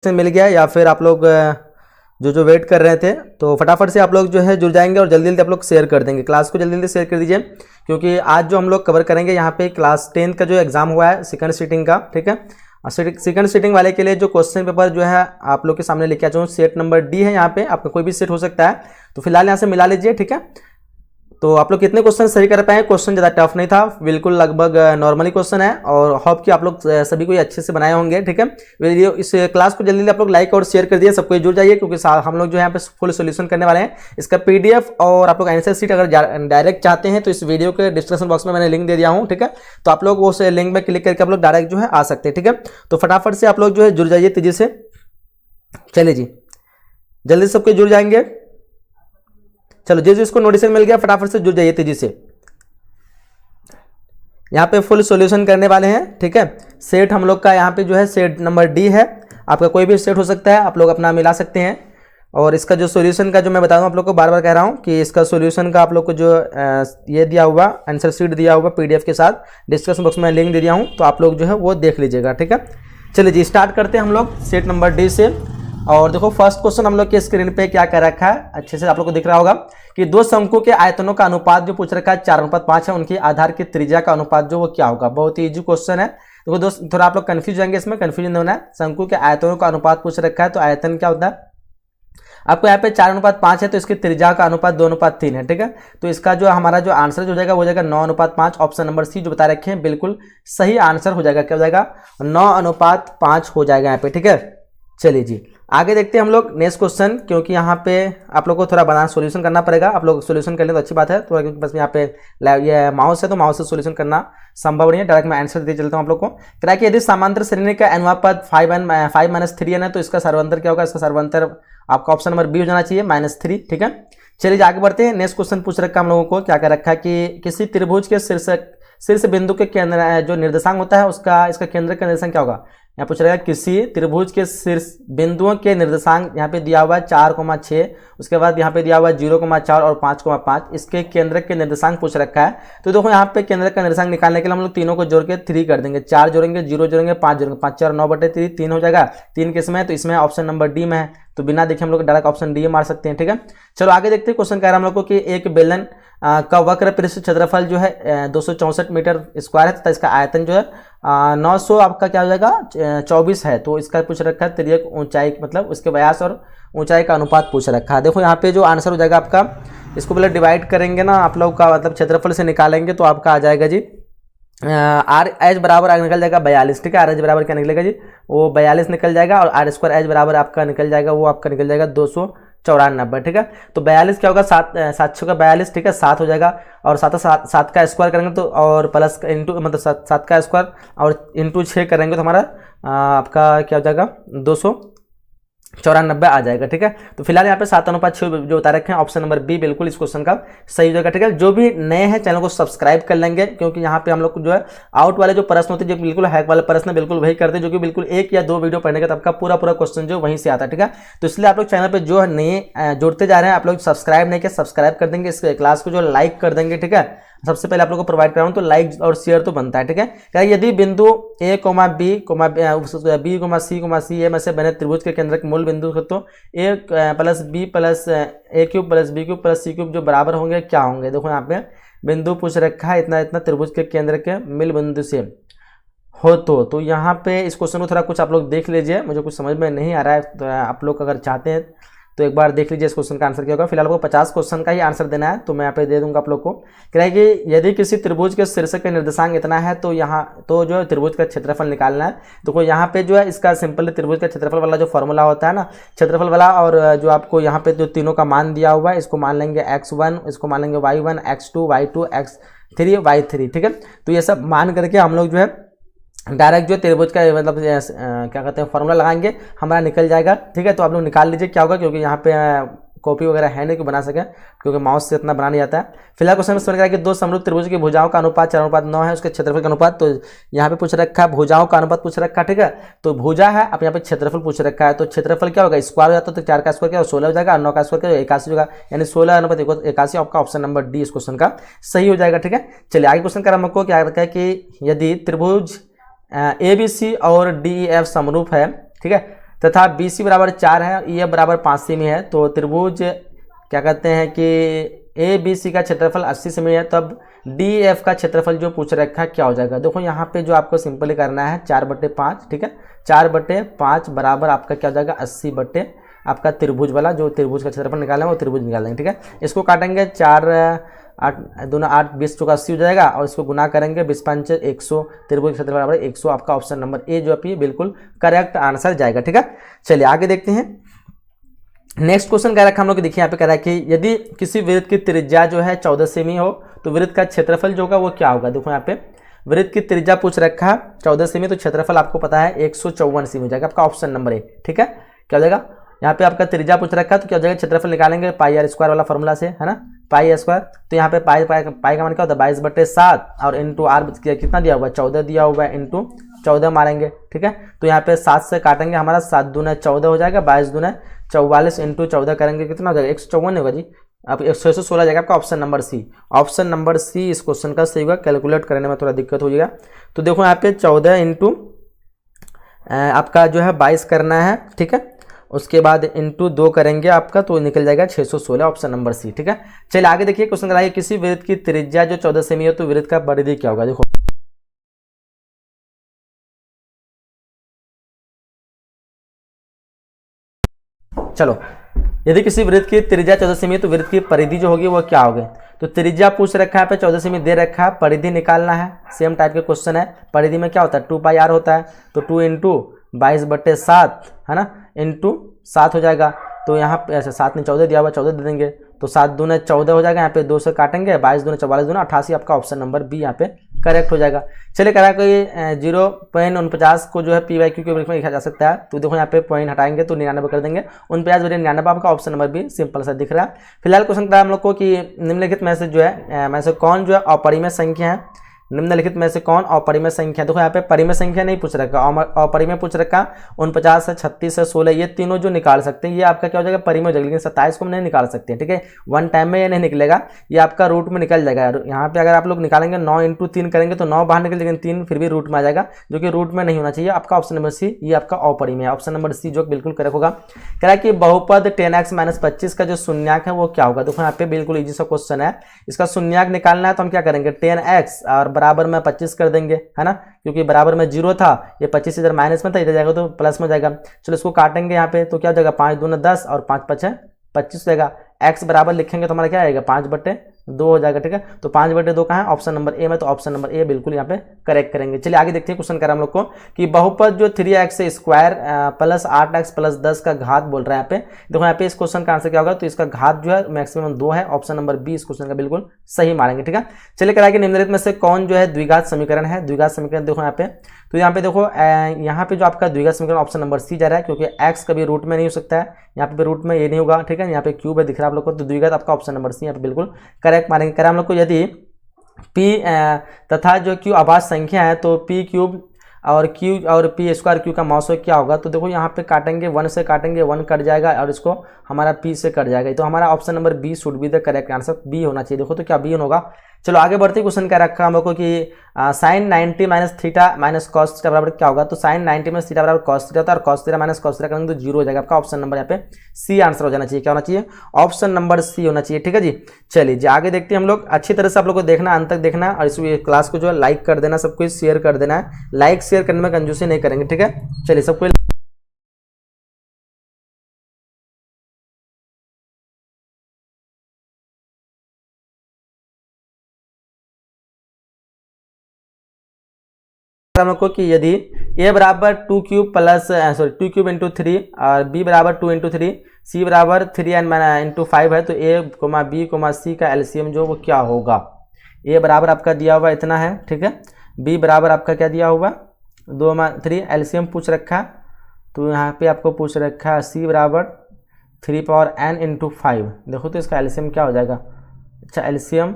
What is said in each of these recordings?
मिल गया या फिर आप लोग जो वेट कर रहे थे तो फटाफट से आप लोग जो है जुड़ जाएंगे और जल्दी जल्दी आप लोग शेयर कर देंगे। क्लास को जल्दी जल्दी शेयर कर दीजिए क्योंकि आज जो हम लोग कवर करेंगे यहाँ पे क्लास 10 का जो एग्जाम हुआ है सेकंड सीटिंग का, ठीक है। सेकंड सीटिंग वाले के लिए जो क्वेश्चन पेपर जो है आप लोग के सामने लेके आ जाऊँ, सेट नंबर डी है। यहाँ पे आपका कोई भी सेट हो सकता है, तो फिलहाल यहाँ से मिला लीजिए, ठीक है। तो आप लोग कितने क्वेश्चन सही कर पाए? क्वेश्चन ज़्यादा टफ नहीं था, बिल्कुल लगभग नॉर्मली क्वेश्चन है और होप कि आप लोग सभी को अच्छे से बनाए होंगे, ठीक है। वीडियो इस क्लास को जल्दी जल्दी आप लोग लाइक और शेयर कर दिए, सबको जुड़ जाइए क्योंकि हम लोग जो है यहाँ पे फुल सोल्यूशन करने वाले हैं। इसका पीडीएफ और आप लोग आंसर शीट अगर डायरेक्ट चाहते हैं तो इस वीडियो के डिस्क्रिप्शन बॉक्स में मैंने लिंक दे दिया हूँ, ठीक है। तो आप लोग उस लिंक में क्लिक करके आप लोग डायरेक्ट जो है आ सकते हैं, ठीक है। तो फटाफट से आप लोग जो है जुड़ जाइए तेजी से, चलिए जी जल्दी सबके जुड़ जाएंगे। चलो जिसको नोटिफिकेशन मिल गया फटाफट से जुड़ जाइए तेजी से। यहाँ पे फुल सॉल्यूशन करने वाले हैं, ठीक है। सेट हम लोग का यहाँ पे जो है सेट नंबर डी है, आपका कोई भी सेट हो सकता है, आप लोग अपना मिला सकते हैं। और इसका जो सॉल्यूशन का जो मैं बता दूं आप लोग को, बार बार कह रहा हूँ कि इसका सॉल्यूशन का आप लोग को जो ये दिया हुआ आंसर शीट दिया हुआ पीडीएफ के साथ डिस्क्रिप्शन बॉक्स में लिंक दे दिया हूँ, तो आप लोग जो है वो देख लीजिएगा, ठीक है। चलिए जी स्टार्ट करते हैं हम लोग सेट नंबर डी से। और देखो फर्स्ट क्वेश्चन हम लोग के स्क्रीन पे क्या कर रखा है, अच्छे से आप लोग को दिख रहा होगा कि दो शंकु के आयतनों का अनुपात जो पूछ रखा है 4:5 है, उनकी आधार की त्रिज्या का अनुपात जो वो क्या होगा। बहुत ही इजी क्वेश्चन है। देखो दोस्त थोड़ा आप लोग कंफ्यूज जाएंगे, इसमें कंफ्यूजन होना है। शंकु के आयतनों का अनुपात पूछ रखा है, तो आयतन क्या होता है आपको यहाँ पे 4:5 है, तो इसकी त्रिज्या का अनुपात 2:3 है, ठीक है। तो इसका जो हमारा जो आंसर हो जाएगा वो जाएगा 9:5। ऑप्शन नंबर सी जो बता रखे हैं बिल्कुल सही आंसर हो जाएगा। क्या हो जाएगा? 9:5 हो जाएगा यहाँ पे, ठीक है। चलिए जी आगे देखते हैं हम लोग नेक्स्ट क्वेश्चन, क्योंकि यहाँ पे आप लोग को थोड़ा बनाना सोल्यूशन करना पड़ेगा। आप लोग सोल्यूशन कर लें तो अच्छी बात है, थोड़ा क्योंकि बस यहाँ पे ये माउस है तो माउस से सोल्यूशन करना संभव नहीं है। डायरेक्ट मैं आंसर दे चलता हूँ आप लोग को। क्या कि यदि समांतर श्रेणी का अनुपात 5-3n है तो इसका सर्वांतर क्या होगा? इसका सर्वांतर आपका ऑप्शन नंबर बी हो जाना चाहिए -3, ठीक है। चलिए आगे बढ़ते हैं। नेक्स्ट क्वेश्चन पूछ रखा है हम लोगों को, क्या कर रखा है कि किसी त्रिभुज के शीर्ष बिंदु के केंद्र जो निर्देशांक होता है उसका इसका केंद्र का निर्देशांक क्या होगा। यहाँ पूछ रहा है किसी त्रिभुज के शीर्ष बिंदुओं के निर्देशांक यहाँ पे दिया हुआ है 4,6, उसके बाद यहाँ पे दिया हुआ है 0,4 और 5,5। इसके केंद्र के निर्देशांक पूछ रखा है। तो देखो यहाँ पे केंद्र का निर्देशांक निकालने के लिए हम लोग तीनों को जोड़ के 3 कर देंगे। 4 जोड़ेंगे, 0 जोड़ेंगे, 5 जोड़ेंगे, 5 4 9/3 3 हो जाएगा। 3 किसमें है? तो इसमें ऑप्शन नंबर डी में है, तो बिना देखे हम लोग डायरेक्ट ऑप्शन डी मार सकते हैं, ठीक है। चलो आगे देखते हैं। क्वेश्चन कह रहा है हम लोग को कि एक बेलन का वक्र पृष्ठ क्षेत्रफल जो है 264 मीटर स्क्वायर है तथा इसका आयतन जो है 900 आपका क्या हो जाएगा 24 है। तो इसका पूछ रखा है तिर्यक ऊंचाई, मतलब उसके व्यास और ऊंचाई का अनुपात पूछ रखा है। देखो यहाँ पे जो आंसर हो जाएगा आपका, इसको पहले डिवाइड करेंगे ना आप लोग का, मतलब क्षेत्रफल से निकालेंगे तो आपका आ जाएगा जी आर एच बराबर निकल जाएगा 42, ठीक है। आर एच बराबर क्या निकलेगा जी? वो 42 निकल जाएगा। और आर स्क्वायर एच बराबर आपका निकल जाएगा, वो आपका निकल जाएगा 294, ठीक है। तो 42 क्या होगा? 7 का 42, ठीक है, 7 हो जाएगा। और 7 का स्क्वायर करेंगे तो और प्लस इंटू मतलब 7 का स्क्वायर और इंटू 6 करेंगे तो हमारा आपका क्या हो जाएगा 294 आ जाएगा, ठीक है। तो फिलहाल यहाँ पे 7:6 जो बता रखे हैं ऑप्शन नंबर बी बिल्कुल इस क्वेश्चन का सही हो जाएगा, ठीक है। जो भी नए हैं चैनल को सब्सक्राइब कर लेंगे, क्योंकि यहाँ पे हम लोग जो है आउट वाले जो प्रश्न होते हैं, जो बिल्कुल हैक वाले प्रश्न बिल्कुल वही करते हैं, जो कि बिल्कुल 1 या 2 वीडियो पढ़ने का आपका पूरा क्वेश्चन जो वहीं से आता है, ठीक है। तो इसलिए आप लोग चैनल पर जो है नए जुड़ते जा रहे हैं, आप लोग सब्सक्राइब नहीं किया सब्सक्राइब कर देंगे, इस क्लास को जो लाइक कर देंगे, ठीक है। सबसे पहले आप लोग को प्रोवाइड कराऊं तो लाइक और शेयर तो बनता है, ठीक है। क्या यदि बिंदु a, b, c, में से बने त्रिभुज के केंद्र के मूल बिंदु तो a + b + a³ + b³ + c³ जो बराबर होंगे क्या होंगे। देखो यहाँ पे बिंदु पूछ रखा है इतना त्रिभुज के केंद्र के मूल बिंदु से हो तो यहाँ पे इस क्वेश्चन को थोड़ा कुछ आप लोग देख लीजिए, मुझे कुछ समझ में नहीं आ रहा है, तो आप लोग अगर चाहते हैं तो एक बार देख लीजिए इस क्वेश्चन का आंसर क्या होगा। फिलहाल आपको 50 क्वेश्चन का ही आंसर देना है, तो मैं यहाँ पे दे दूंगा आप लोग को। क्या है कि यदि किसी त्रिभुज के शीर्ष के निर्देशांक इतना है तो यहाँ तो जो है त्रिभुज का क्षेत्रफल निकालना है। तो कोई यहाँ पे जो है इसका सिंपल त्रिभुज का क्षेत्रफल वाला जो फॉर्मूला होता है ना क्षेत्रफल वाला, और जो आपको यहाँ पे जो तीनों का मान दिया हुआ है इसको मान लेंगे x1, इसको मान लेंगे y1, x2, y2, x3, y3, ठीक है। तो ये सब मान करके हम लोग जो है डायरेक्ट जो त्रिभुज का मतलब क्या कहते हैं फॉर्मूला लगाएंगे, हमारा निकल जाएगा, ठीक है। तो आप लोग निकाल लीजिए क्या होगा, क्योंकि यहाँ पे कॉपी वगैरह है नहीं कि बना सके, क्योंकि माउस से इतना बना नहीं आता है। फिलहाल क्वेश्चन में समझ गया कि दो समरूप त्रिभुज की भुजाओं का अनुपात 4:9 है, उसके क्षेत्रफल का अनुपात। तो यहाँ पे पूछ रखा है भुजाओं का अनुपात पूछ रखा है, ठीक है। तो भुजा है, अब यहाँ पे क्षेत्रफल पूछ रखा है, तो क्षेत्रफल क्या होगा स्क्वायर हो जाता है, तो 4 का स्क्वायर क्या 16 हो जाएगा, 9 का स्क्वायर क्या 81 होगा, यानी 16:81। आपका ऑप्शन नंबर डी इस क्वेश्चन का सही हो जाएगा, ठीक है। चलिए आगे क्वेश्चन कर हमको क्या रखा है कि यदि त्रिभुज ABC और DEF समरूप है, ठीक है, तथा बी सी बराबर 4 है, ई एफ बराबर 5 सेमी है, तो त्रिभुज क्या कहते हैं कि ए बी सी का क्षेत्रफल 80 सेमी है, तब डी एफ का क्षेत्रफल जो पूछ रखा है क्या हो जाएगा। देखो यहाँ पे जो आपको सिंपली करना है 4/5, ठीक है, 4/5 बराबर आपका क्या हो जाएगा 80 बटे आपका त्रिभुज वाला, जो त्रिभुज का क्षेत्रफल निकालेंगे वो त्रिभुज निकाल देंगे, ठीक है। इसको काटेंगे 4 8 दूना 8 20 चौका 80 हो जाएगा, और इसको गुना करेंगे 20 5 100, त्रिभुज क्षेत्रफल बराबर 100। आपका ऑप्शन नंबर ए जो है बिल्कुल करेक्ट आंसर जाएगा, ठीक है। चलिए आगे देखते हैं। नेक्स्ट क्वेश्चन कह रखा हम लोग, देखिए यहाँ पे कह रहा है कि यदि किसी वृत्त की त्रिज्या जो है 14 सेमी हो तो वृत्त का क्षेत्रफल जो होगा वो क्या होगा। देखो यहाँ पे वृत्त की त्रिज्या पूछ रखा है 14 सेमी, तो क्षेत्रफल आपको पता है 154 सेमी हो जाएगा, आपका ऑप्शन नंबर ए, ठीक है। क्या हो जाएगा, यहाँ पे आपका त्रिज्या पूछ रखा है तो क्या हो जाएगा, क्षेत्रफल निकालेंगे पाई आर स्क्वायर वाला फॉर्मूला से, है ना, पाई स्क्वायर। तो यहाँ पे पाई का मान क्या होता है 22/7 और इंटू आर कितना दिया हुआ है 14 दिया हुआ है, इंटू 14 मारेंगे, ठीक है। तो यहाँ पे 7 से काटेंगे, हमारा 7 दूना 14 हो जाएगा, 22 दूना 44 इंटू 14 करेंगे कितना हो जाएगा 154 होगा जी, अब 616 जाएगा आपका option number C. Option number C इस क्वेश्चन का सही होगा, कैलकुलेट करने में थोड़ा दिक्कत हो जाएगा। तो देखो यहाँ पे 14 इंटू आपका जो है 22 करना है, ठीक है, उसके बाद इंटू 2 करेंगे आपका तो निकल जाएगा 616, ऑप्शन नंबर सी, ठीक है। चलिए आगे देखिए क्वेश्चन कराइए, किसी वृत्त की त्रिज्या जो 14 सेमी हो तो वृत्त का परिधि क्या होगा। देखो चलो, यदि किसी वृत्त की त्रिज्या 14 सेमी है तो वृत्त की परिधि जो होगी वो क्या होगी। तो त्रिज्या पूछ रखा है पे 14 सेमी दे रखा है, परिधि निकालना है, सेम टाइप के क्वेश्चन है। परिधि में क्या होता है 2πr होता है, तो 2 इंटू 22/7 है ना, इंटू 7 हो जाएगा। तो यहाँ पे ऐसे 7 ने 14 दिया हुआ, 14 दे देंगे, तो 7 दूना 14 हो जाएगा, यहाँ पे 2 से काटेंगे, 22 दूना 44 दूना 88, आपका ऑप्शन नंबर बी यहाँ पे करेक्ट हो जाएगा। चलिए करा कोई 0.49 को जो है पी बाई क्यू के रूप में लिखा जा सकता है। तो देखो यहाँ पे पॉइंट हटाएंगे तो 99 कर देंगे, 49/99 आपका ऑप्शन नंबर बी सिंपल सा दिख रहा है। फिलहाल क्वेश्चन करा हम लोग को कि निम्नलिखित में से जो है में से कौन जो है अपरिमेय संख्या है, निम्नलिखित में से कौन अपरिमेय संख्या। देखो यहाँ पे परिमेय संख्या नहीं पूछ रखा, अपरिमेय पूछ रखा 49 है, 36 है, 16, ये तीनों जो निकाल सकते हैं ये आपका क्या हो जाएगा परिमेय हो जाएगा, लेकिन 27 को हम नहीं निकाल सकते, ठीक है। वन टाइम में ये नहीं निकलेगा, ये आपका रूट में निकल जाएगा। यहाँ पे अगर आप लोग निकालेंगे 9 इंटू 3 करेंगे तो 9 बाहर निकल, लेकिन 3 फिर भी रूट में आ जाएगा, जो कि रूट में नहीं होना चाहिए। आपका ऑप्शन नंबर सी ये आपका अपरिमेय, ऑप्शन नंबर सी जो बिल्कुल करेक्ट होगा। कह रहा है कि बहुपद 10x - 25 का जो शून्याक है वो क्या होगा। देखो यहाँ पे बिल्कुल इजी सा क्वेश्चन है, इसका शून्याक निकालना है तो हम क्या करेंगे 10x और बराबर में 25 कर देंगे, है ना, क्योंकि बराबर में 0 था, ये 25 इधर माइनस में था, इधर जाएगा तो प्लस में जाएगा। चलो इसको काटेंगे यहाँ पे तो क्या हो जाएगा 5 दूना 10 और 5 5 25 हो जाएगा। x बराबर लिखेंगे तो हमारा क्या आएगा 5/2 हो जाएगा, ठीक है। तो 5/2 कहाँ है ऑप्शन नंबर ए में, तो ऑप्शन नंबर ए बिल्कुल यहाँ पे करेक्ट करेंगे। चलिए आगे देखते हैं क्वेश्चन करा हम लोग को कि बहुपद जो 3x square plus 8x plus 10 का घात बोल रहा है यहाँ पे। देखो यहाँ पे इस क्वेश्चन का आंसर क्या होगा, तो इसका घात जो है मैक्सिमम 2 है, ऑप्शन नंबर बी इस क्वेश्चन का बिल्कुल सही मारेंगे, ठीक है। चलिए कराएंगे निम्नलिखित में से कौन जो है द्विघात समीकरण है। द्विघात समीकरण देखो यहाँ पे, तो यहाँ पे देखो यहाँ पे जो आपका द्विघात समीकरण ऑप्शन नंबर सी जा रहा है, क्योंकि x कभी रूट में नहीं हो सकता है, यहाँ पे रूट में ये नहीं होगा, ठीक है। यहाँ पे क्यूब है दिख रहा है आप लोग को, तो द्विघात आपका ऑप्शन नंबर सी यहाँ पे बिल्कुल करेक्ट मारेंगे। करें हम लोग को यदि p तथा जो q अभाज्य संख्या है तो p क्यूब और q और p स्क्वायर q का मौसो क्या होगा। तो देखो यहाँ पे काटेंगे 1 से काटेंगे 1 कट जाएगा और इसको हमारा p से कट जाएगा, तो हमारा option number B should be the correct answer, B होना चाहिए। देखो तो क्या बी होगा। चलो आगे बढ़ते क्वेश्चन क्या रखा हम लोग को कि sin 90 minus theta minus cos theta बराबर क्या होगा। तो sin 90 माइनस थीटा बराबर कॉस थीटा होता है, और cos theta minus cos theta करेंगे तो 0 हो जाएगा। आपका ऑप्शन नंबर यहाँ पे सी आंसर हो जाना चाहिए। क्या होना चाहिए ऑप्शन नंबर सी होना चाहिए, ठीक है जी। चलिए जी आगे देखते हैं हम लोग, अच्छी तरह से आप लोग को देखना, अंत तक देखना, और इस क्लास को जो है लाइक कर देना, सबको शेयर कर देना है। लाइक शेयर करने में कंजूसी नहीं करेंगे, ठीक है। चलिए सबको हम लोग को कि यदि a बराबर 2 क्यूब प्लस 2 क्यूब इंटू 3 और b बराबर 2 इंटू 3, c बराबर 3n इंटू 5 है, तो a, b, c का एलसीएम जो वो क्या होगा। a बराबर आपका दिया हुआ इतना है, ठीक है। b बराबर आपका क्या दिया हुआ 2/3, एलसीएम पूछ रखा है, तो यहाँ पे आपको पूछ रखा है c बराबर 3 पावर n इंटू 5। देखो तो इसका एलसीएम क्या हो जाएगा। अच्छा एलसीएम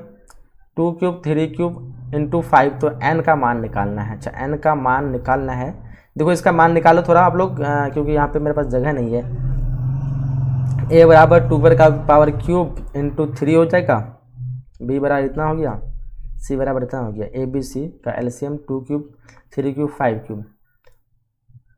2 क्यूब 3 क्यूब इंटू 5, तो n का मान निकालना है। अच्छा n का मान निकालना है, देखो इसका मान निकालो थोड़ा आप लोग, क्योंकि यहाँ पे मेरे पास जगह नहीं है। a बराबर 2 का पावर क्यूब इंटू 3 हो जाएगा, b बराबर इतना हो गया, c बराबर इतना हो गया। a b c का एलसीएम 2 क्यूब 3 क्यूब 5 क्यूब,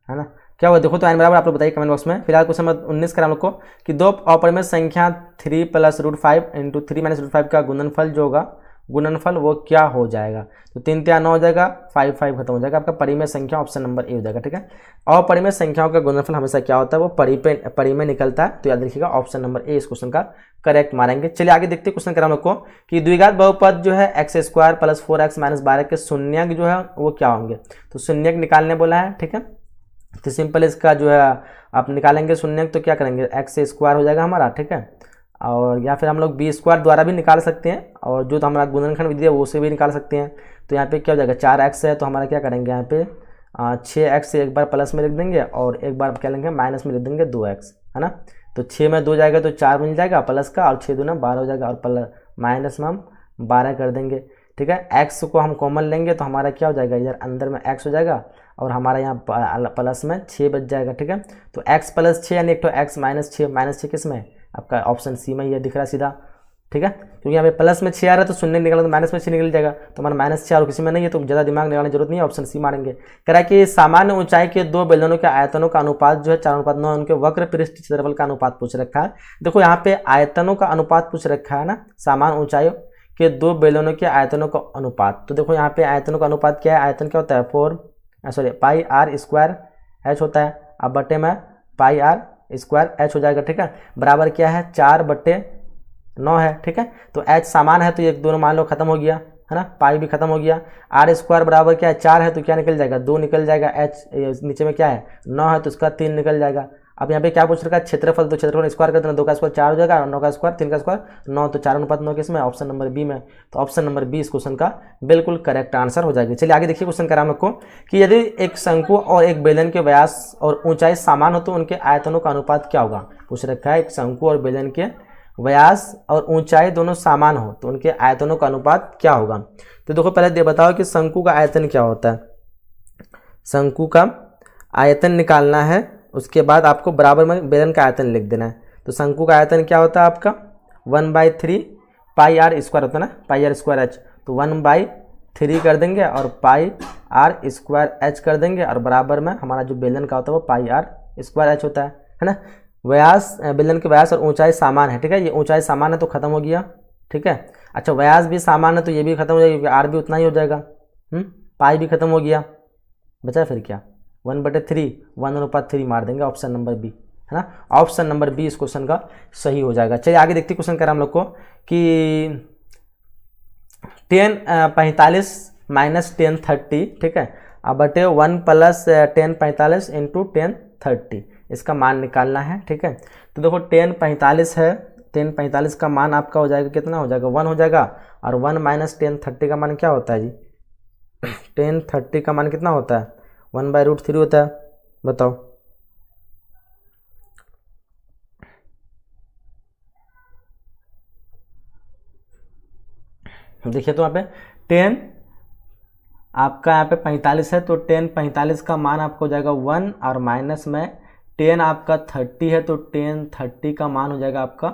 है ना। क्या हुआ देखो तो n बराबर आप लोग बताइए कमेंट बॉक्स में। फिलहाल क्वेश्चन नंबर 19 करा हम लोग को कि दो अपरिमेय संख्या 3 + √5 इंटू 3 - √5 का गुणनफल जो होगा गुणनफल वो क्या हो जाएगा। तो 3 3 9 हो जाएगा, 5 5 खत्म हो जाएगा, आपका परिमेय संख्या ऑप्शन नंबर ए हो जाएगा। ठीक है, अपरिमेय संख्याओं का गुणनफल हमेशा क्या होता है, वो परिमेय निकलता है। तो याद रखिएगा ऑप्शन नंबर ए इस क्वेश्चन का करेक्ट मारेंगे। चलिए आगे देखते हैं क्वेश्चन करा हम लोग को कि द्विघात बहुपद जो है x² + 4x - 12 के शून्यक जो है वो क्या होंगे। तो शून्यक निकालने बोला है। ठीक है, तो सिंपल इसका जो है आप निकालेंगे शून्यक, तो क्या करेंगे x² हो जाएगा हमारा। ठीक है, और या फिर हम लोग b² द्वारा भी निकाल सकते हैं, और जो तो हमारा गुणनखंड विधि है वो से भी निकाल सकते हैं। तो यहाँ पे क्या हो जाएगा 4x है, तो हमारा क्या करेंगे यहाँ पे 6x एक बार प्लस में लिख देंगे और एक बार क्या लेंगे माइनस में लिख देंगे 2x, है ना। तो 6 में 2 जाएगा तो 4 मिल जाएगा प्लस का, और 6 दूना 12 हो जाएगा, और प्लस माइनस में हम 12 कर देंगे। ठीक है, x को हम कॉमन लेंगे तो हमारा क्या हो जाएगा, इधर अंदर में x हो जाएगा और हमारा यहाँ प्लस में 6 बच जाएगा। ठीक है, तो x + 6 यानी एक तो x - 6 किस में, आपका ऑप्शन सी में ये दिख रहा सीधा। ठीक है, क्योंकि यहाँ पे प्लस में 6 आ रहा है तो शून्य निकला तो माइनस में 6 निकल जाएगा, तो हमारा -6 और किसी में नहीं है, तो ज़्यादा दिमाग लगाने की जरूरत नहीं है, ऑप्शन सी मारेंगे। कह रहा है कि सामान्य ऊंचाई के दो बेलनों के आयतनों का अनुपात जो है 4:9, उनके वक्र पृष्ठ क्षेत्रफल का अनुपात पूछ रखा है। देखो यहाँ पे आयतनों का अनुपात पूछ रखा है ना, सामान्य ऊंचाई के दो बेलनों के आयतनों का अनुपात। तो देखो यहाँ पे आयतनों का अनुपात क्या है, आयतन क्या होता है πr² h होता है, अब बटे में πr² h हो जाएगा। ठीक है, बराबर क्या है 4/9 है। ठीक है, तो h समान है तो ये दोनों मान लो खत्म हो गया, है ना, पाई भी खत्म हो गया। r² बराबर क्या है 4 है तो क्या निकल जाएगा 2 निकल जाएगा, h नीचे में क्या है 9 है तो उसका 3 निकल जाएगा। अब यहाँ पे क्या पूछ रखा है क्षेत्रफल, तो क्षेत्रफल स्क्वायर करते हैं 2 का स्क्वायर 4 हो जाएगा, 9 का स्क्वायर 3 का स्क्वायर 9, तो 4:9 किसमें ऑप्शन नंबर बी में। तो ऑप्शन नंबर बी इस क्वेश्चन का बिल्कुल करेक्ट आंसर हो जाएगी। चलिए आगे देखिए क्वेश्चन करा हमको कि यदि एक शंकु और एक बेलन के व्यास और ऊंचाई समान हो तो उनके आयतनों का अनुपात क्या होगा। पूछ रखा है एक शंकु और बेलन के व्यास और ऊंचाई दोनों समान हो तो उनके आयतनों का अनुपात क्या होगा। तो देखो पहले बताओ कि शंकु का आयतन क्या होता है। शंकु का आयतन निकालना है, उसके बाद आपको बराबर में बेलन का आयतन लिख देना है। तो शंकु का आयतन क्या होता है आपका 1/3 πr² होता है ना, πr² h, तो 1/3 कर देंगे और πr² h कर देंगे, और बराबर में हमारा जो बेलन का होता है वो πr² h होता है ना। व्यास बेलन के व्यास और ऊंचाई समान है। ठीक है, ये ऊंचाई समान है तो खत्म हो गया। ठीक है, अच्छा व्यास भी समान है तो ये भी खत्म हो जाएगा क्योंकि r भी उतना ही हो जाएगा, पाई भी खत्म हो गया, बचा फिर क्या 1/3 1/3 मार देंगे, ऑप्शन नंबर बी, है ना। ऑप्शन नंबर बी इस क्वेश्चन का सही हो जाएगा। चलिए आगे देखते क्वेश्चन करा हम लोग को कि 10 45 - 10 30, ठीक है, अब बटे 1 + 10 45 इंटू 10 30 इसका मान निकालना है। ठीक है, तो देखो 10 45 है, 10 45 का मान आपका हो जाएगा कितना हो जाएगा 1 हो जाएगा, और 1 - 10 30 का मान क्या होता है जी 10 30 का मान कितना होता है 1/√3 होता है, बताओ। देखिए तो यहाँ पे 10 आपका यहाँ पे 45 है, तो 10 45 का मान आपको हो जाएगा 1, और माइनस में 10 आपका 30 है तो 10 30 का मान हो जाएगा आपका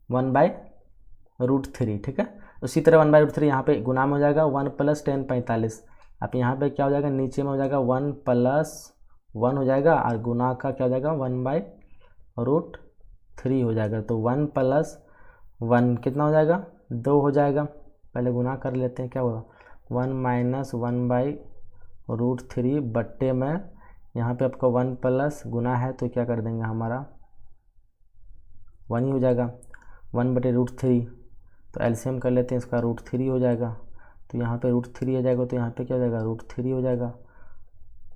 1/√3। ठीक है, उसी तरह 1/√3 यहाँ पे गुना में हो जाएगा 1 + 10 45, अब यहाँ पे क्या हो जाएगा नीचे में हो जाएगा 1 + 1 हो जाएगा, और गुना का क्या हो जाएगा 1/√3 हो जाएगा। तो 1 + 1 कितना हो जाएगा 2 हो जाएगा, पहले गुना कर लेते हैं क्या होगा 1 - 1/√3 बट्टे में यहाँ पे आपका 1 प्लस गुना है तो क्या कर देंगे हमारा 1 ही हो जाएगा 1/√3, तो एलसीएम कर लेते हैं इसका √3 हो जाएगा, तो यहाँ पे √3 हो जाएगा, तो यहाँ पे क्या हो जाएगा √3 हो जाएगा।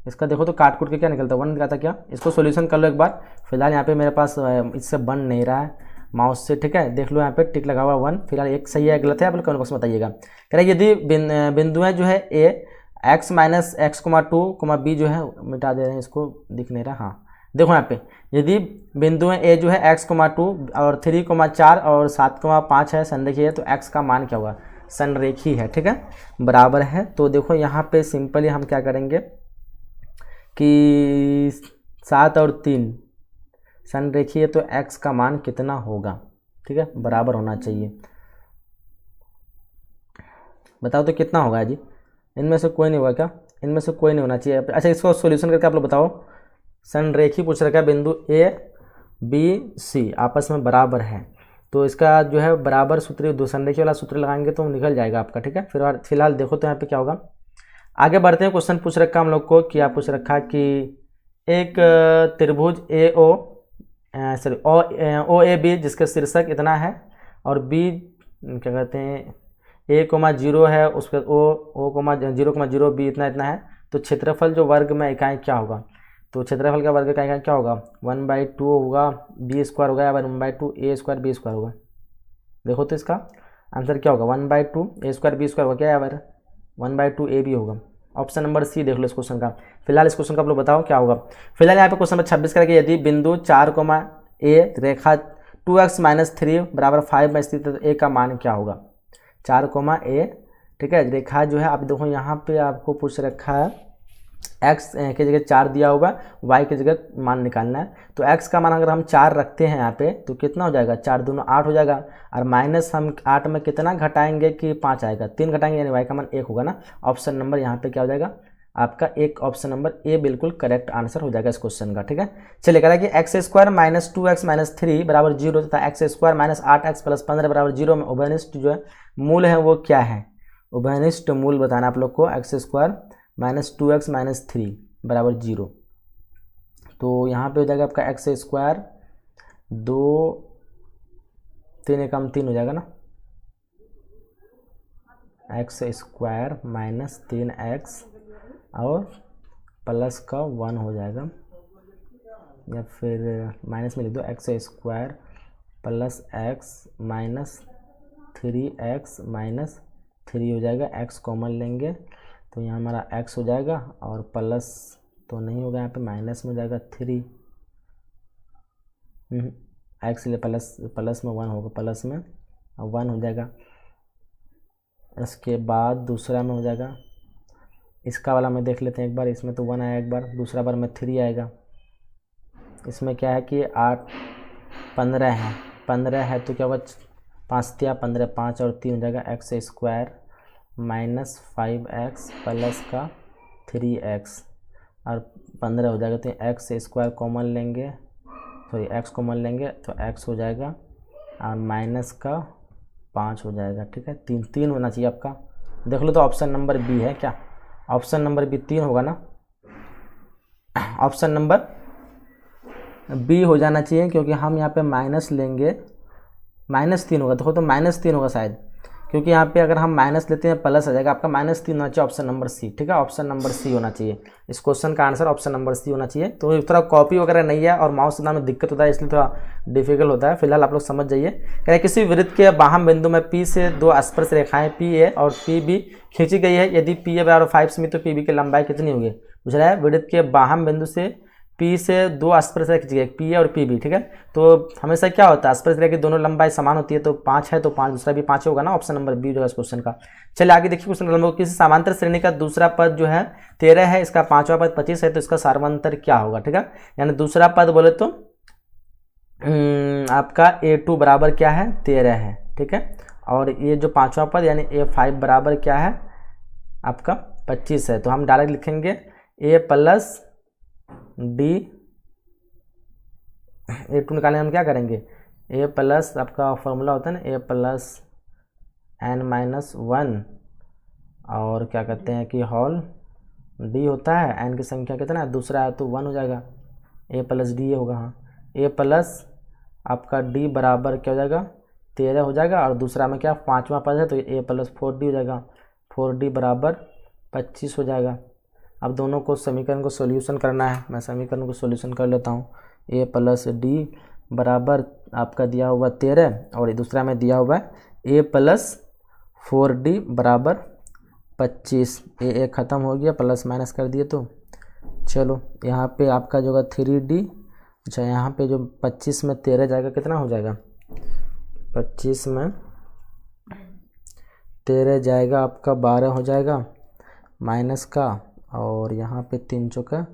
इसका देखो तो काट कूट के क्या निकलता है 1 निकलता क्या, इसको सॉल्यूशन कर लो एक बार। फिलहाल यहाँ पे मेरे पास इससे बन नहीं रहा है माउस से, ठीक है, देख लो यहाँ पे टिक लगा हुआ 1, फिलहाल एक सही है गलत है आप लोग कमेंट बॉक्स में बताइएगा। कह रहे यदि बिंदुएं जो है ए x - x,2, b जो है मिटा दे रहे हैं इसको दिख नहीं रहा, हाँ देखो यहाँ पे यदि बिंदुएं ए जो है x,2 और 3,4 और 7,5 है संरेखी है तो x का मान क्या होगा संरेखी है, ठीक है, बराबर है। तो देखो यहाँ पे सिंपली हम क्या करेंगे कि 7 और 3 संरेखी है तो x का मान कितना होगा, ठीक है, बराबर होना चाहिए। बताओ तो कितना होगा जी, इनमें से कोई नहीं होगा क्या, इनमें से कोई नहीं होना चाहिए। अच्छा इसको सॉल्यूशन करके आप लोग बताओ संरेखी पूछ रखा है, बिंदु ए बी सी आपस में बराबर है, तो इसका जो है बराबर सूत्र, दो संरेखी वाला सूत्र लगाएंगे तो निकल जाएगा आपका, ठीक है। फिलहाल देखो तो यहाँ पे क्या होगा। आगे बढ़ते हैं। क्वेश्चन पूछ रखा हम लोग को, क्या पूछ रखा कि एक त्रिभुज ए ओ ओ ए बी जिसका शीर्षक इतना है और बी क्या कहते हैं ए कोमा 0 है, उसके ओ कोमा 0,0 बी इतना इतना है, तो क्षेत्रफल जो वर्ग में इकाई क्या होगा, तो क्षेत्रफल का वर्ग इकाई क्या होगा, 1/2 होगा बी स्क्वायर होगा या 1/2 ए स्क्वायर बी स्क्वायर होगा। देखो तो इसका आंसर क्या होगा, 1/2 ए स्क्वायर बी स्क्वायर होगा क्या, या 1/2 ए बी होगा। ऑप्शन नंबर सी देख लो इस क्वेश्चन का। फिलहाल इस क्वेश्चन का आप लोग बताओ क्या होगा। फिलहाल यहाँ पे क्वेश्चन नंबर 26 करेंगे, यदि बिंदु 4, ए रेखा 2x - 3 = 5 में स्थित है तो ए का मान क्या होगा। 4, ए, ठीक है, रेखा जो है आप देखो यहाँ पे आपको पूछ रखा है x की जगह 4 दिया होगा, y की जगह मान निकालना है, तो x का मान अगर हम 4 रखते हैं यहाँ पे तो कितना हो जाएगा, 4 दूनी 8 हो जाएगा, और माइनस हम 8 में कितना घटाएंगे कि 5 आएगा, 3 घटाएंगे यानी y का मान 1 होगा ना। ऑप्शन नंबर यहाँ पे क्या हो जाएगा आपका एक, ऑप्शन नंबर ए बिल्कुल करेक्ट आंसर हो जाएगा इस क्वेश्चन का, ठीक है। चलिए कह रहा है कि x² - 2x - 3 = 0 तथा x² - 8x + 15 = 0 में उभयनिष्ठ जो है मूल है वो क्या है। उभयनिष्ठ मूल बताना आप लोग को, x² - 2x - 3 = 0, तो यहाँ पे हो जाएगा आपका x², 2 3 एकम 3 हो जाएगा ना, x² - 3x और प्लस का 1 हो जाएगा, या फिर माइनस में लिख दो, x² + x - 3x - 3 हो जाएगा, x कॉमन लेंगे तो यहाँ हमारा x हो जाएगा, और प्लस तो नहीं होगा यहाँ पे, माइनस में हो जाएगा 3, x ले प्लस में 1 होगा, प्लस में 1 हो जाएगा। इसके बाद दूसरा में हो जाएगा, इसका वाला में देख लेते हैं एक बार, इसमें तो 1 आया एक बार, दूसरा बार में 3 आएगा। इसमें क्या है कि 8 15 है तो क्या होगा, 5 × 15 5 और 3 हो जाएगा, x² - 5x प्लस का 3x और 15 हो जाएगा, तो x² कॉमन लेंगे, सॉरी x कॉमन लेंगे तो x हो जाएगा और माइनस का 5 हो जाएगा, ठीक है। 3 होना चाहिए आपका, देख लो तो ऑप्शन नंबर बी है क्या, ऑप्शन नंबर बी 3 होगा ना, ऑप्शन नंबर बी हो जाना चाहिए, क्योंकि हम यहाँ पे माइनस लेंगे, -3 होगा, देखो तो -3 होगा शायद, क्योंकि यहाँ पे अगर हम माइनस लेते हैं प्लस आ जाएगा, आपका -3 होना चाहिए, ऑप्शन नंबर सी, ठीक है, ऑप्शन नंबर सी होना चाहिए, इस क्वेश्चन का आंसर ऑप्शन नंबर सी होना चाहिए। तो थोड़ा कॉपी वगैरह नहीं है और माउस चलाने में दिक्कत होता है, इसलिए थोड़ा डिफिकल्ट होता है, फिलहाल आप लोग समझ जाइए। कह रहे किसी वृत्त के बाह्य बिंदु में P से 2 स्पर्श रेखाएं PA और PB खींची गई है, यदि PA = 5 सेमी तो PB की लंबाई कितनी होगी। पूछ रहा है वृत्त के बाह्य बिंदु से P से 2 स्पर्श रेखा खींची गई, PA और PB, ठीक है, तो हमेशा क्या होता है स्पर्श रेखा की दोनों लंबाई समान होती है, तो 5 है तो 5 दूसरा भी 5 होगा ना, ऑप्शन नंबर बी जो है इस क्वेश्चन का। चलिए आगे देखिए क्वेश्चन नंबर, किसी समांतर श्रेणी का दूसरा पद जो है 13 है, इसका पांचवा पद 25 है, तो इसका सार्वंतर क्या होगा, ठीक है। यानी दूसरा पद बोले तो आपका A2 बराबर क्या है 13 है, ठीक है, और ये जो पांचवा पद यानी A5 बराबर क्या है आपका 25 है, तो हम डायरेक्ट लिखेंगे A + D, A2 निकालने हम क्या करेंगे, A प्लस आपका फॉर्मूला होता है ना A + n - 1 और क्या कहते हैं कि होल D होता है, n की संख्या कितना है दूसरा है तो 1 हो जाएगा, A + D होगा, हाँ A प्लस आपका D बराबर क्या हो जाएगा 13 हो जाएगा, और दूसरा में क्या पांचवा पद है तो A + 4D हो जाएगा, 4D बराबर 25 हो जाएगा। अब दोनों को समीकरण को सॉल्यूशन करना है, मैं समीकरण को सॉल्यूशन कर लेता हूँ। A + D बराबर आपका दिया हुआ 13 और दूसरा में दिया हुआ है A + 4D बराबर 25, A ख़त्म हो गया, प्लस माइनस कर दिए तो चलो यहाँ पे आपका जो होगा 3D, अच्छा यहाँ पे जो 25 में 13 जाएगा कितना हो जाएगा, 25 में 13 जाएगा आपका 12 हो जाएगा माइनस का, और यहाँ पे 3 चौका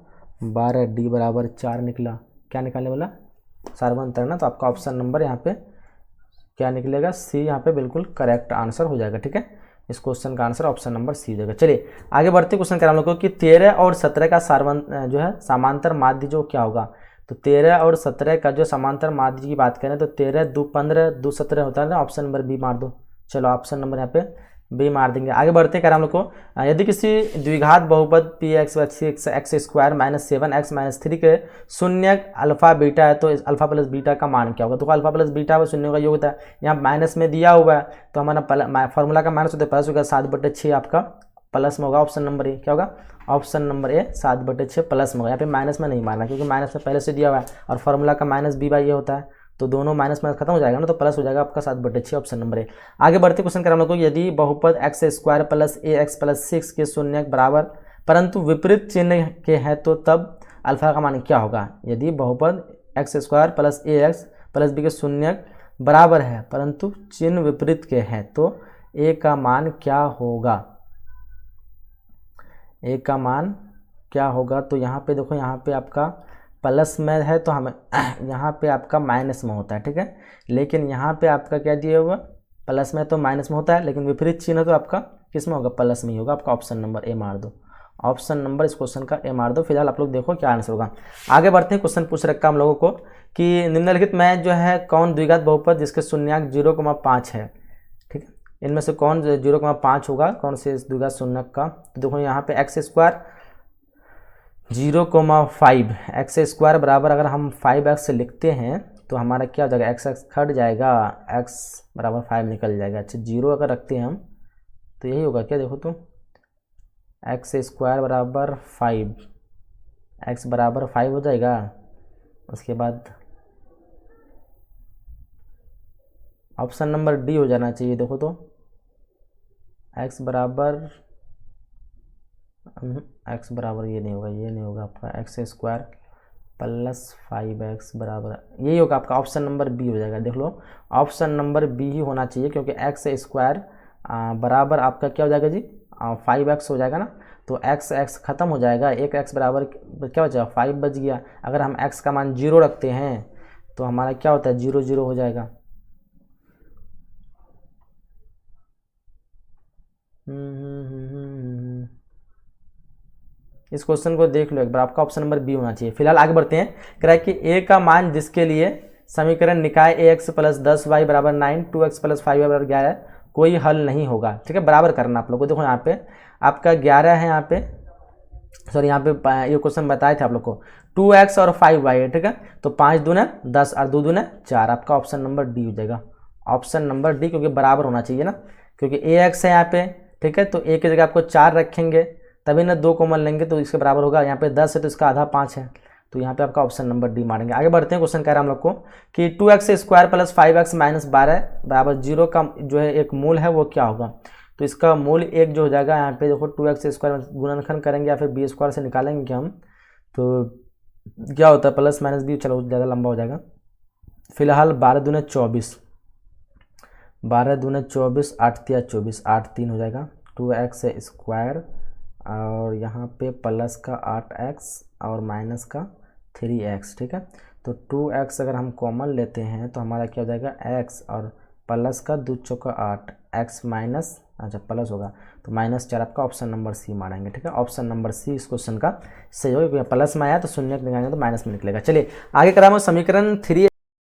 12, D बराबर 4 निकला, क्या निकालने वाला सार्वंतर ना, तो आपका ऑप्शन नंबर यहाँ पे क्या निकलेगा सी, यहाँ पे बिल्कुल करेक्ट आंसर हो जाएगा, ठीक है। इस क्वेश्चन का आंसर ऑप्शन नंबर सी हो जाएगा। चलिए आगे बढ़ते क्वेश्चन कह रहा हम लोग को कि 13 और 17 का जो है समांतर माध्य जो क्या होगा। तो 13 और 17 का जो समांतर माध्य की बात करें तो 13 2 15 2 17 होता है ना, ऑप्शन नंबर बी मार दो। चलो ऑप्शन नंबर यहाँ पे बी मार देंगे। आगे बढ़ते कह रहा हम लोग को यदि किसी द्विघात बहुपद P x x square minus 7x minus 3 के शून्यक अल्फा बीटा है तो इस अल्फा प्लस बीटा का मान क्या होगा। तो अल्फा प्लस बीटा व शून्य का योग होता है, यहाँ माइनस में दिया हुआ है तो हमारा फॉर्मूला का माइनस होता है प्लस होगा 7/6 आपका प्लस में होगा। ऑप्शन नंबर ए क्या होगा, ऑप्शन नंबर ए 7/6 प्लस में होगा। यहाँ पे माइनस में नहीं मारना क्योंकि माइनस में पहले से दिया हुआ है और फॉर्मूला का माइनस बी बाई ए होता है, तो दोनों माइनस माइनस खत्म हो जाएगा ना, तो प्लस हो जाएगा आपका 7/6 ऑप्शन नंबर ए। आगे बढ़ते क्वेश्चन कर हम लोग को यदि बहुपद एक्स स्क्वायर प्लस ए एक्स प्लस 6 के शून्यक बराबर परंतु विपरीत चिन्ह के हैं तो तब अल्फा का मान क्या होगा। यदि बहुपद एक्स स्क्वायर प्लस ए एक्स प्लस बी के शून्यक बराबर है परंतु चिन्ह विपरीत के हैं तो ए का मान क्या होगा। ए का मान क्या होगा, तो यहाँ पे देखो, यहाँ पे आपका प्लस में है तो हमें यहाँ पे आपका माइनस में होता है, ठीक है। लेकिन यहाँ पे आपका क्या दिया हुआ, प्लस में तो माइनस में होता है, लेकिन विपरीत चिन्ह तो आपका किस में होगा, प्लस में ही होगा। आपका ऑप्शन नंबर ए मार दो, ऑप्शन नंबर इस क्वेश्चन का ए मार दो। फिलहाल आप लोग देखो क्या आंसर होगा। आगे बढ़ते हैं, क्वेश्चन पूछ रखा हम लोगों को कि निम्नलिखित में जो है कौन द्विघात बहुपद जिसके शून्यक 0,5 है, ठीक है। इनमें से कौन 0,5 होगा, कौन से इस द्विघात शून्यक का। तो देखो यहाँ पे एक्स स्क्वायर 0,5 एक्स स्क्वायर बराबर अगर हम 5x से लिखते हैं तो हमारा क्या हो जाएगा, एक्स कट जाएगा, x बराबर 5 निकल जाएगा। अच्छा 0 अगर रखते हैं हम तो यही होगा क्या, देखो तो एक्स स्क्वायर बराबर 5 x बराबर 5 हो जाएगा। उसके बाद ऑप्शन नंबर डी हो जाना चाहिए। देखो तो x बराबर ये नहीं होगा, ये नहीं होगा आपका, एक्स स्क्वायर प्लस 5x बराबर यही होगा आपका, ऑप्शन नंबर बी हो जाएगा। देख लो ऑप्शन नंबर बी ही होना चाहिए क्योंकि एक्स स्क्वायर बराबर आपका क्या हो जाएगा जी, 5x हो जाएगा ना। तो x खत्म हो जाएगा, एक x बराबर क्या हो जाएगा, 5 बच गया। अगर हम x का मान 0 रखते हैं तो हमारा क्या होता है, 0 0 हो जाएगा। इस क्वेश्चन को देख लो एक बार, आपका ऑप्शन नंबर बी होना चाहिए। फिलहाल आगे बढ़ते हैं, कह रहा है कि ए का मान जिसके लिए समीकरण निकाय ax प्लस 10y बराबर 9 2x प्लस 5y बराबर 11 कोई हल नहीं होगा, ठीक है। बराबर करना आप लोग को। देखो यहाँ पे आपका 11 है, यहाँ पे सॉरी यहाँ पे ये क्वेश्चन बताए थे आप लोग को 2x और 5y है, ठीक है। तो 5 दूने 10 और 2 दूने 4, आपका ऑप्शन नंबर डी हो जाएगा, ऑप्शन नंबर डी, क्योंकि बराबर होना चाहिए ना, क्योंकि ax है यहाँ पे, ठीक है। तो a की जगह आपको 4 रखेंगे तभी ना 2 कॉमन लेंगे तो इसके बराबर होगा। यहाँ पे 10 है तो इसका आधा 5 है, तो यहाँ पे आपका ऑप्शन नंबर डी मारेंगे। आगे बढ़ते हैं, क्वेश्चन कह रहा है हम लोग को कि 2x square plus 5x minus 12 बराबर 0 का जो है एक मूल है वो क्या होगा। तो इसका मूल एक जो हो जाएगा, यहाँ पे देखो 2x स्क्वायर गुणनखंड करेंगे या फिर बी स्क्वायर से निकालेंगे क्या हम, तो क्या होता है प्लस माइनस बी, चलो ज़्यादा लंबा हो जाएगा। फिलहाल 12 दूने 24, 12 दूने 24, 8 तिया 24, 8 3 हो जाएगा। 2x स्क्वायर और यहाँ पे प्लस का 8x और माइनस का 3x, ठीक है। तो 2x अगर हम कॉमन लेते हैं तो हमारा क्या हो जाएगा, x और प्लस का 2 चौका 8 x माइनस, अच्छा प्लस होगा तो -4, आपका ऑप्शन नंबर सी मारेंगे, ठीक है। ऑप्शन नंबर सी इस क्वेश्चन का सही होगा, प्लस में आया तो शून्य निकालेंगे तो माइनस में निकलेगा। चलिए आगे करा हम समीकरण 3